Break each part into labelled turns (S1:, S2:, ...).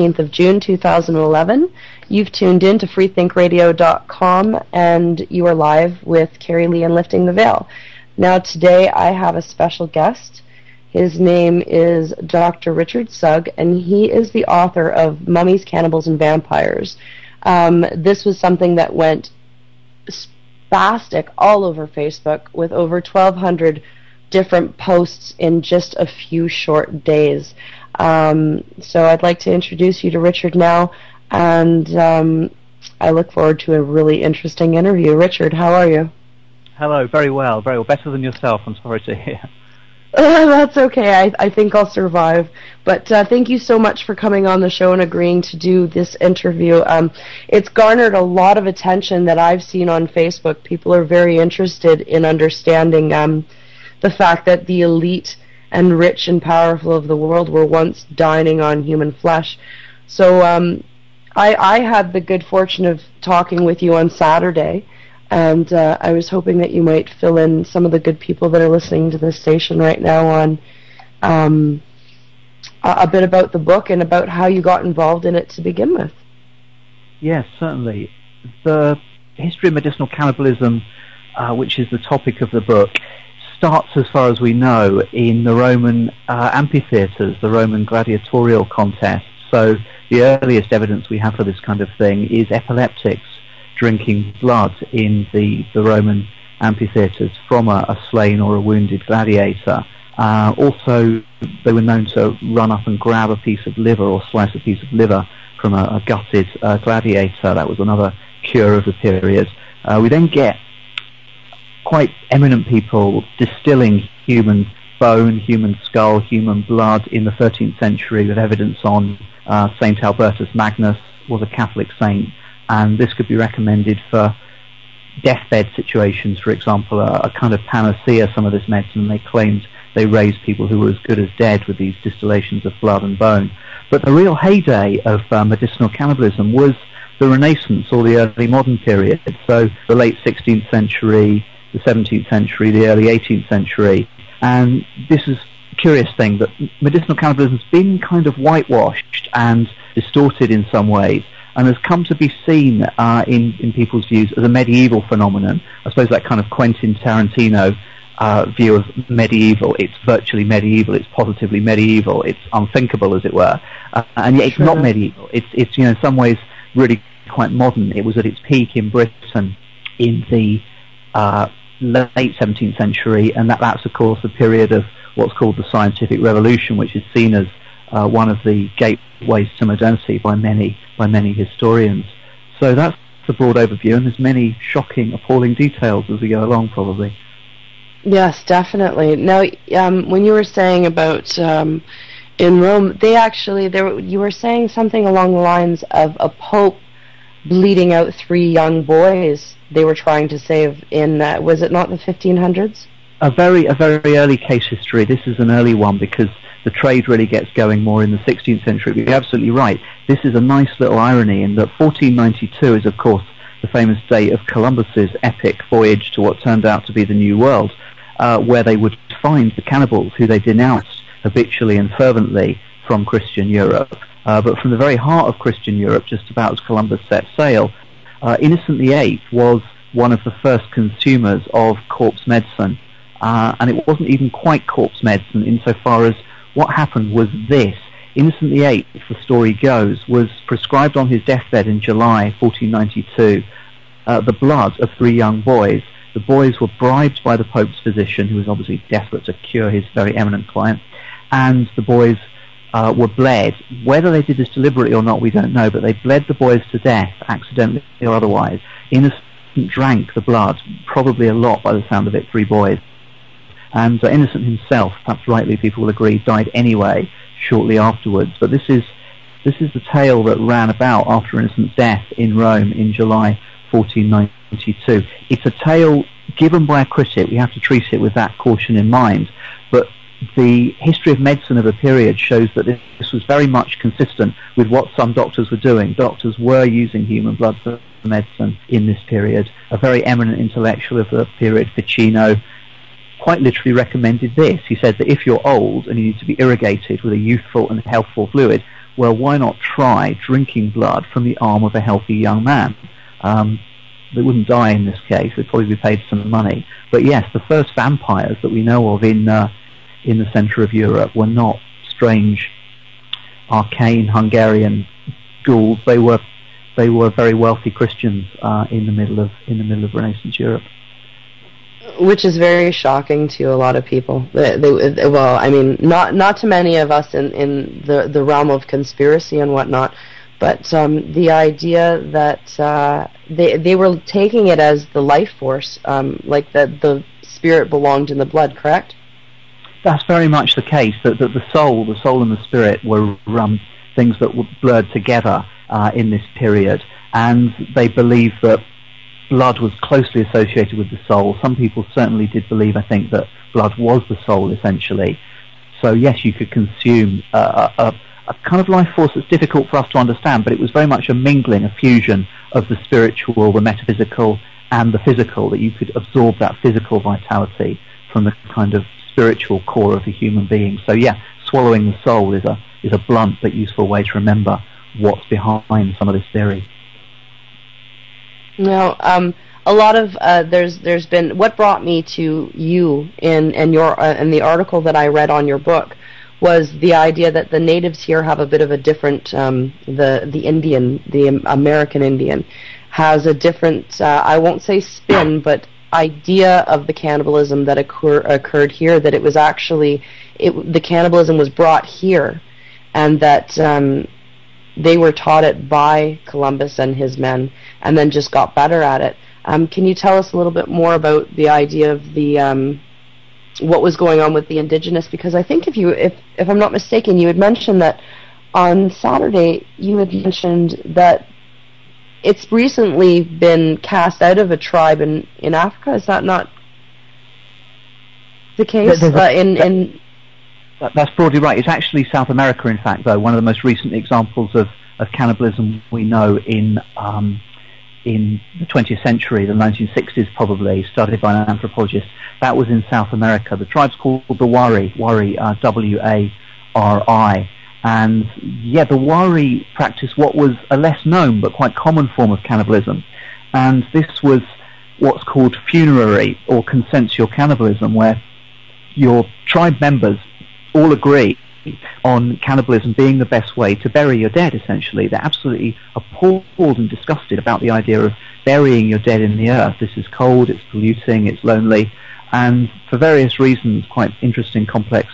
S1: 16th of June, 2011. You've tuned in to freethinkradio.com, and you are live with Cari-Lee and Lifting the Veil. Now, today I have a special guest. His name is Dr. Richard Sugg, and he is the author of Mummies, Cannibals and Vampires. This was something that went spastic all over Facebook with over 1,200 different posts in just a few short days. So I'd like to introduce you to Richard now, and I look forward to a really interesting interview. Richard, how are you?
S2: Hello, very well, better than yourself, I'm sorry to hear.
S1: That's okay. I think I'll survive. But thank you so much for coming on the show and agreeing to do this interview. It's garnered a lot of attention that I've seen on Facebook. People are very interested in understanding the fact that the elite and rich and powerful of the world were once dining on human flesh. So I had the good fortune of talking with you on Saturday, and I was hoping that you might fill in some of the good people that are listening to this station right now on a bit about the book and about how you got involved in it to begin with.
S2: Yes, certainly. The history of medicinal cannibalism, which is the topic of the book, starts, as far as we know, in the Roman amphitheatres, the Roman gladiatorial contests. So the earliest evidence we have for this kind of thing is epileptics drinking blood in the Roman amphitheatres from a slain or a wounded gladiator. Also, they were known to run up and grab a piece of liver or slice a piece of liver from a gutted gladiator. That was another cure of the period. We then get quite eminent people distilling human bone, human skull, human blood in the 13th century with evidence on St. Albertus Magnus was a Catholic saint, and this could be recommended for deathbed situations, for example, a kind of panacea, some of this medicine. They claimed they raised people who were as good as dead with these distillations of blood and bone. But the real heyday of medicinal cannibalism was the Renaissance or the early modern period, so the late 16th century, the 17th century, the early 18th century. And this is a curious thing, that medicinal cannibalism has been kind of whitewashed and distorted in some ways, and has come to be seen in people's views as a medieval phenomenon. I suppose that kind of Quentin Tarantino view of medieval. It's virtually medieval, it's positively medieval, it's unthinkable, as it were. And yet it's not medieval. It's in some ways really quite modern. It was at its peak in Britain in the late 17th century, and that's of course the period of what's called the scientific revolution, which is seen as one of the gateways to modernity by many historians. So that's the broad overview, and there's many shocking, appalling details as we go along, probably.
S1: Yes, definitely. Now, when you were saying about in Rome, you were saying something along the lines of a pope bleeding out 3 young boys they were trying to save in, was it not the 1500s?
S2: A very early case history. This is an early one because the trade really gets going more in the 16th century. But you're absolutely right. This is a nice little irony in that 1492 is, of course, the famous date of Columbus's epic voyage to what turned out to be the New World, where they would find the cannibals who they denounced habitually and fervently from Christian Europe. But from the very heart of Christian Europe, just about as Columbus set sail, Innocent VIII was one of the first consumers of corpse medicine. And it wasn't even quite corpse medicine insofar as what happened was this. Innocent VIII, the story goes, was prescribed on his deathbed in July 1492 the blood of 3 young boys. The boys were bribed by the Pope's physician, who was obviously desperate to cure his very eminent client, and the boys were bled. Whether they did this deliberately or not, we don't know, but they bled the boys to death, accidentally or otherwise. Innocent drank the blood, probably a lot by the sound of it, 3 boys. And Innocent himself, perhaps rightly people will agree, died anyway shortly afterwards. But this is the tale that ran about after Innocent's death in Rome in July 1492. It's a tale given by a critic. We have to treat it with that caution in mind. But the history of medicine of the period shows that this was very much consistent with what some doctors were doing. Doctors were using human blood for medicine in this period. A very eminent intellectual of the period, Ficino, quite literally recommended this. He said that if you're old and you need to be irrigated with a youthful and healthful fluid, well, why not try drinking blood from the arm of a healthy young man? They wouldn't die in this case. They'd probably be paid some money. But yes, the first vampires that we know of in the centre of Europe were not strange, arcane Hungarian ghouls. They were very wealthy Christians in the middle of Renaissance Europe.
S1: Which is very shocking to a lot of people. Well, I mean, not to many of us in the realm of conspiracy and whatnot, but the idea that they were taking it as the life force, like that the spirit belonged in the blood, correct?
S2: That's very much the case. That the soul and the spirit were things that were blurred together in this period, and they believed that blood was closely associated with the soul. Some people certainly did believe, I think, that blood was the soul, essentially. So yes, you could consume a kind of life force that's difficult for us to understand, but it was very much a mingling, a fusion of the spiritual, the metaphysical, and the physical, that you could absorb that physical vitality from the kind of spiritual core of the human being. So yeah, swallowing the soul is a blunt but useful way to remember what's behind some of this theory.
S1: Now, a lot of there's been, what brought me to you in the article that I read on your book was the idea that the natives here have a bit of a different the American Indian has a different I won't say spin, but idea of the cannibalism that occurred here, that it was actually the cannibalism was brought here, and that they were taught it by Columbus and his men, and then just got better at it. Can you tell us a little bit more about the idea of the what was going on with the indigenous? Because I think if I'm not mistaken, you had mentioned that on Saturday you had mentioned that it's recently been cast out of a tribe in Africa. Is that not the case?
S2: That's broadly right. It's actually South America, in fact, though. One of the most recent examples of cannibalism we know in the 20th century, the 1960s probably, studied by an anthropologist, that was in South America. The tribe's called the Wari, W-A-R-I. And yeah, the Wari practiced what was a less known but quite common form of cannibalism. And this was what's called funerary or consensual cannibalism, where your tribe members all agree on cannibalism being the best way to bury your dead, essentially. They're absolutely appalled and disgusted about the idea of burying your dead in the earth. This is cold, it's polluting, it's lonely, and for various reasons, quite interesting, complex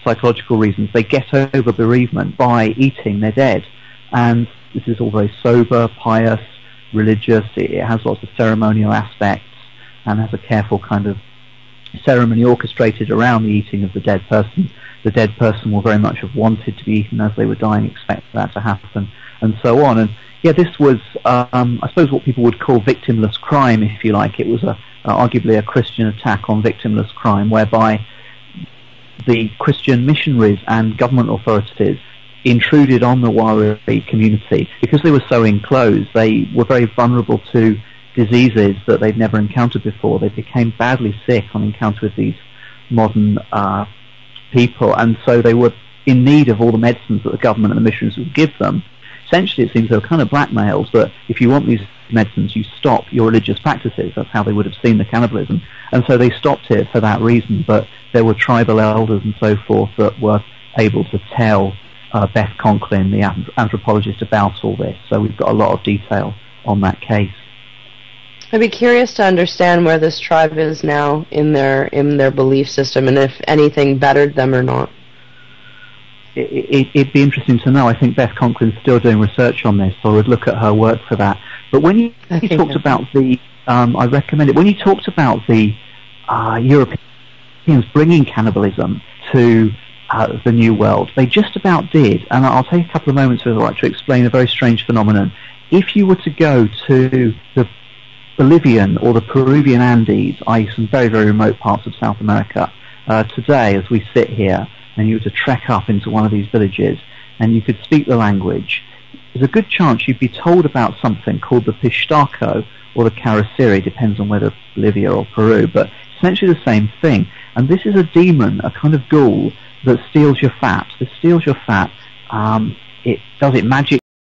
S2: psychological reasons, they get over bereavement by eating their dead. And this is all very sober, pious, religious. It has lots of ceremonial aspects and has a careful kind of ceremony orchestrated around the eating of the dead person. The dead person will very much have wanted to be eaten as they were dying, expect that to happen, and so on. And yeah, this was, I suppose, what people would call victimless crime, if you like. It was arguably a Christian attack on victimless crime, whereby the Christian missionaries and government authorities intruded on the Wari community. Because they were so enclosed, they were very vulnerable to diseases that they'd never encountered before. They became badly sick on encounter with these modern people, and so they were in need of all the medicines that the government and the missionaries would give them. Essentially, it seems they were kind of blackmailed that if you want these medicines, you stop your religious practices. That's how they would have seen the cannibalism. And so they stopped it for that reason. But there were tribal elders and so forth that were able to tell Beth Conklin, the anthropologist, about all this. So we've got a lot of detail on that case.
S1: I'd be curious to understand where this tribe is now in their belief system, and if anything bettered them or not.
S2: It'd be interesting to know. I think Beth Conklin's still doing research on this, so I would look at her work for that. But when you talked about the, I recommend it, when you talked about the Europeans bringing cannibalism to the New World, they just about did, and I'll take a couple of moments to explain a very strange phenomenon. If you were to go to the Bolivian or the Peruvian Andes, i.e. some very, very remote parts of South America, today as we sit here, and you were to trek up into one of these villages, and you could speak the language, there's a good chance you'd be told about something called the Pistaco or the Cari-Lee, depends on whether Bolivia or Peru, but essentially the same thing. And this is a demon, a kind of ghoul, that steals your fat. It steals your fat. it does it magically